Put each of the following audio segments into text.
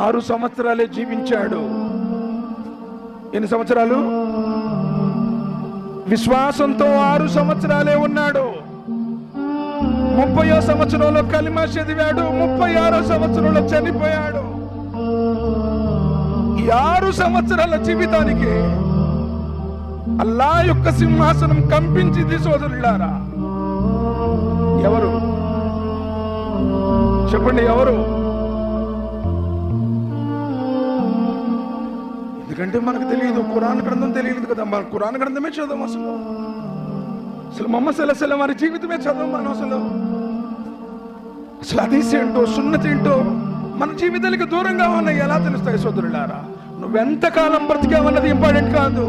6 సంవత్సరాలే జీవించాడు. ఎన్ని సంవత్సరాలు? విశ్వాసంతో 6 సంవత్సరాలే ఉన్నాడు. 30వ సంవత్సరంలో కలిమా చదివాడు. 36వ సంవత్సరంలో చనిపోయాడు. ఈ 6 సంవత్సరాల జీవితానికి అల్లా యొక్క సింహాసనం కంపించింది సోదరులారా. ఎవరు చెప్పండి? ఎవరు? ఎందుకంటే మనకు తెలియదు, ఖురాన్ గ్రంథం తెలియదు కదా. మన ఖురాన్ గ్రంథమే చదవం. అసలు మొహమ్మద్ సల్లల్లాహు అలైహి వసల్లం వారి జీవితమే చదవం మనం. అసలు హదీస్ ఏంటో, సున్నత్ ఏంటో మన జీవితానికి దూరంగా ఉన్నాయి. ఎలా తెలుస్తాయి సోదరులారా? నువ్వెంతకాలం బ్రతికావన్నది ఇంపార్టెంట్ కాదు.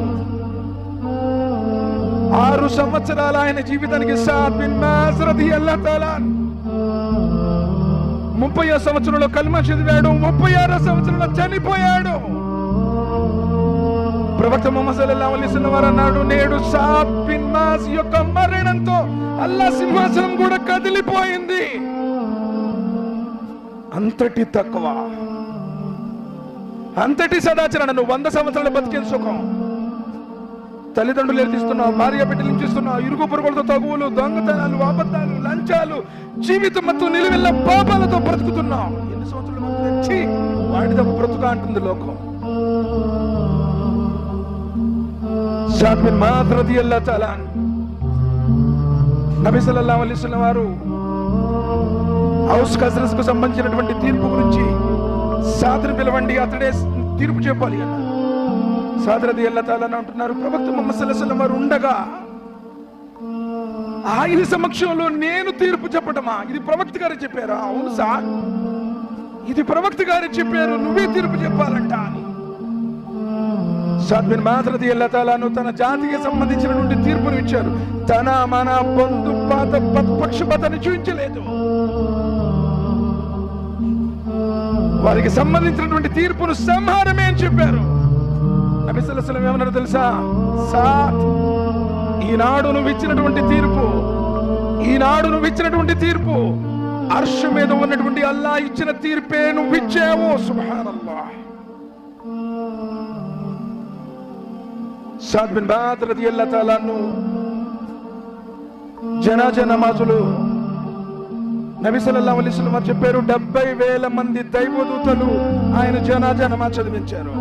6 సంవత్సరాల ఆయన జీవితానికి సాద్ బిన్ ముఆజ్ రదియల్లాహు తఆలా 30వ సంవత్సరంలో కల్మా చదివాడు. 36వ సంవత్సరంలో చనిపోయాడు. ప్రవక్త ముహమ్మద్ సల్లల్లాహు అలైహి వసల్లం వారు అన్నాడు, నేడు సాద్ బిన్ ముఆజ్ యొక్క మరణంతో అల్లా సింహాసనం కూడా కదిలిపోయింది. అంతటి తక్కువ, అంతటి సదాచరణ. నువ్వు 100 సంవత్సరాలు బతికే సుఖం. తల్లిదండ్రులు ఎత్తిస్తున్నావు, భార్య బిడ్డలు ఇచ్చిస్తున్నావు, ఇరుగు పొరుగులతో తగువులు, దొంగతనాలు, అబద్ధాలు, లంచాలు, జీవితం మొత్తం నిలువెల్ల పాపాలతో బ్రతుకుతున్నావు. ఎన్ని సంవత్సరాలు వచ్చి వాడి తప్ప బ్రతుక అంటుంది లోకం. సాద్ బిన్ ముఆజ్ రదియల్లాహు తఆలా నబీ సల్లల్లాహు అలైహి వసల్లం వారు ఔస్ ఖజ్రజ్ కు సంబంధించినటువంటి తీర్పు గురించి సాద్ని పిలవండి, అతడే తీర్పు చెప్పాలి అన్నారు. సాద్ రదియల్లాహు తఆలా అంటున్నారు, ప్రవక్త ముహమ్మద్ సల్లల్లాహు అలైహి వసల్లం వారు ఉండగా ఆయన సమక్షంలో నేను తీర్పు చెప్పటమా? ఇది ప్రవక్త గారు చెప్పారా? అవును సార్, ఇది ప్రవక్త గారు చెప్పారు, నువ్వే తీర్పు చెప్పాలంట అని. సాద్ బిన్ ముఆజ్ రదియల్లాహు తఆలా తన జాతికి సంబంధించినటువంటి తీర్పును ఇచ్చారు. తన మన పక్షపాతాన్ని చూపించలేదు. వారికి సంబంధించినటువంటి తీర్పును సంహారమే అని చెప్పారు. నబీ సల్లల్లాహు అలైహి వసల్లం ఏమన్నారో తెలుసా? సాద్, ఈనాడు నువ్వు ఇచ్చినటువంటి తీర్పు అర్ష్ మీద ఉన్నటువంటి అల్లా ఇచ్చిన తీర్పే నువ్వు ఇచ్చావు. సుబ్హానల్లాహ్. సాద్ బిన్ ముఆజ్ రదియల్లాహు తఆలా జనాజా నమాజులు నబీ సల్లల్లాహు అలైహి వసల్లం వారు చెప్పారు, 70,000 మంది దైవదూతలు ఆయన జనాజా నమాజ్ చదివించారు.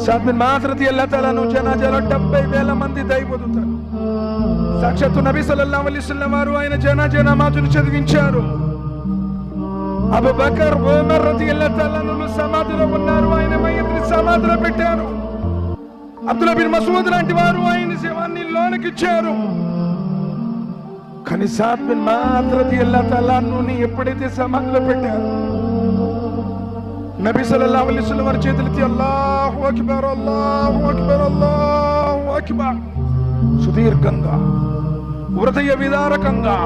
సాద్ బిన్ ముఆజ్ రదియల్లాహు తఆలా జనాజాలో 70,000 మంది దైవదూతలు. సాక్షాత్తు నబీ సల్లల్లాహు అలైహి వసల్లం వారు ఆయన జనాజా నమాజును చదివించారు. అబూబకర్, ఉమర్ రదియల్లాహు తఆలా సమాధిలో ఉన్నారు, ఆయన మయ్యత్ని సమాధిలో పెట్టారు. అబ్దుల్లా బిన్ మసూద్ లాంటి వారు ఆయన శవాన్ని లోనకిచ్చారు. కానీ సాద్ బిన్ ముఆజ్ రదియల్లాహు తఆలా ఎప్పుడైతే సమాధిలో పెట్టారు, నబీ సల్లల్లాహు అలైహి వసల్లం వారి చేతులెత్తి అల్లాహు అక్బర్, అల్లాహు అక్బర్, అల్లాహు అక్బర్ సుదీర్ఘంగా, హృదయ విదారకంగా,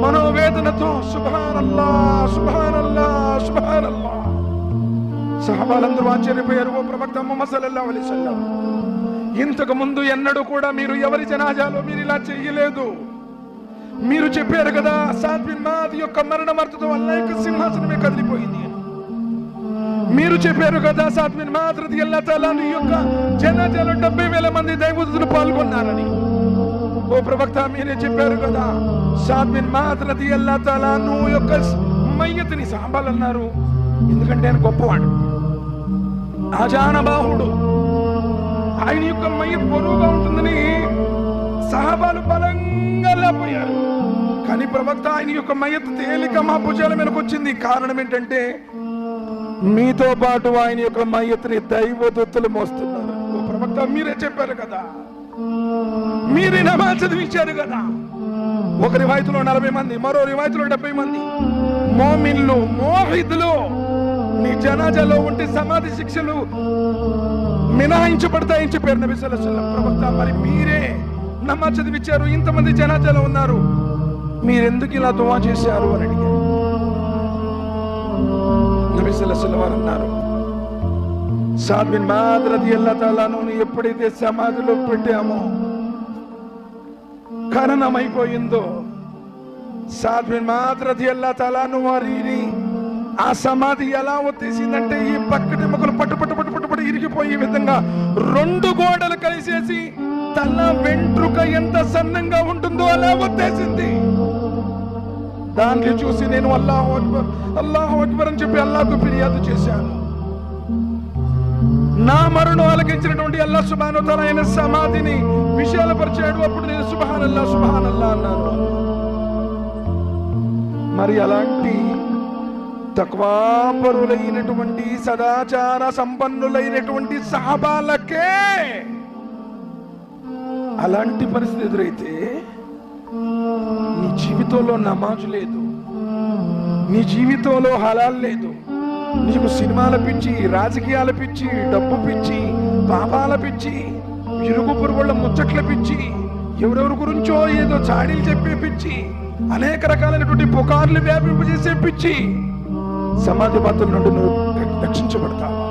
మనోవేదనతో సుబ్హానల్లాహ్, సుబ్హానల్లాహ్, సుబ్హానల్లాహ్. సహాబాలందరూ ఆశ్చర్యపోయారు. ఓ ప్రవక్త ముహమ్మద్ సల్లల్లాహు అలైహి వసల్లం, ఇంతకు ముందు ఎన్నడూ కూడా మీరు ఎవరి జనాజాలో మీరు ఇలా చేయలేదు. మీరు చెప్పారు కదా, సాద్ బిన్ ముఆజ్ యొక్క మరణ వార్తతో అల్లా యొక్క సింహాసనమే కదిలిపోయింది. మీరు చెప్పారు కదా, సాద్ బిన్ ముఆజ్ రదియల్లాహు తఆలా యొక్క జనాజాలో 70,000 మంది దైవదూతలు పాల్గొన్నారని. ఓ ప్రవక్త, మీరే చెప్పారు కదా, సాద్ బిన్ ముఆజ్ రదియల్లాహు తఆలా యొక్క మయ్యత్ని సహాబాలు అన్నారు, ఎందుకంటే ఆయన గొప్పవాడు, ఆజానబాహుడు, ఆయన యొక్క మయ్యత్ బరువుగా ఉంటుందని సహాబాలు బలంగా లేకపోయారు. కానీ ప్రవక్త, ఆయన యొక్క మయ్యత్ తేలిక మా భుజాల మీదకి వచ్చింది. కారణం ఏంటంటే మీతో పాటు ఆయన యొక్క మయ్యత్ని దైవదూతలు మోస్తున్నారు. ఓ ప్రవక్త, మీరే చెప్పారు కదా, మీరే నమాజ్ చదివించారు కదా. ఒక రివాయతులో 40 మంది, మరో రివాయతులో 70 మంది మోమిన్లు, మోహిదులు నీ జనాజాలో ఉంటే సమాధి శిక్షలు మినహాయించబడతాయని చెప్పారు నబీ సల్లల్లాహు అలైహి వసల్లం. ప్రవక్త, మరి మీరే నమాజ్ చదివించారు, ఇంతమంది జనాజాలో ఉన్నారు, మీరెందుకు ఇలా దువా చేశారు అని అడిగారు. నబీ సల్లల్లాహు అలైహి వసల్లం వారు అన్నారు, సాద్ బిన్ ముఆజ్ రదియల్లాహు తఆలాను ఎప్పుడైతే సమాధిలో పెట్టామో, ఖననమైపోయిందో, సాద్ బిన్ ముఆజ్ రదియల్లాహు తఆలాను వారిని ఆ సమాధి ఎలా ఒత్తేసిందంటే ఈ పక్కటి మొక్కలు పట్టు ఇరిగిపోయి ఈ విధంగా 2 గోడలు కలిసేసి తల వెంట్రుక ఎంత సన్నంగా ఉంటుందో అలా ఒత్తేసింది. దాన్ని చూసి నేను అల్లాహు అక్బర్ అని చెప్పి అల్లాహ్కు ఫిర్యాదు చేశాను. నా మరణం ఆలకించినటువంటి అల్లాహ్ సుబ్హానహు వ తఆలా ఆయన సమాధిని విశాలపరిచాడు. అప్పుడు నేను సుబ్హానల్లాహ్ అన్నాను. మరి అలాంటి తక్వాపరులైనటువంటి సదాచార సంపన్నులైనటువంటి సహాబాలకే అలాంటి పరిస్థితి ఎదురైతే నీ జీవితంలో నమాజు లేదు, నీ జీవితంలో హలాల్ లేదు, నీకు సినిమాల పిచ్చి, రాజకీయాల పిచ్చి, డబ్బు పిచ్చి, పాపాల పిచ్చి, ఇరుగు పొరుగుళ్ళ ముచ్చట్ల పిచ్చి, ఎవరెవరి గురించో ఏదో చాడీలు చెప్పే పిచ్చి, అనేక రకాలైనటువంటి పుకార్లు వ్యాపింపజేసే పిచ్చి, సమాధి బాధల నుండి నువ్వు రక్షించబడతావా?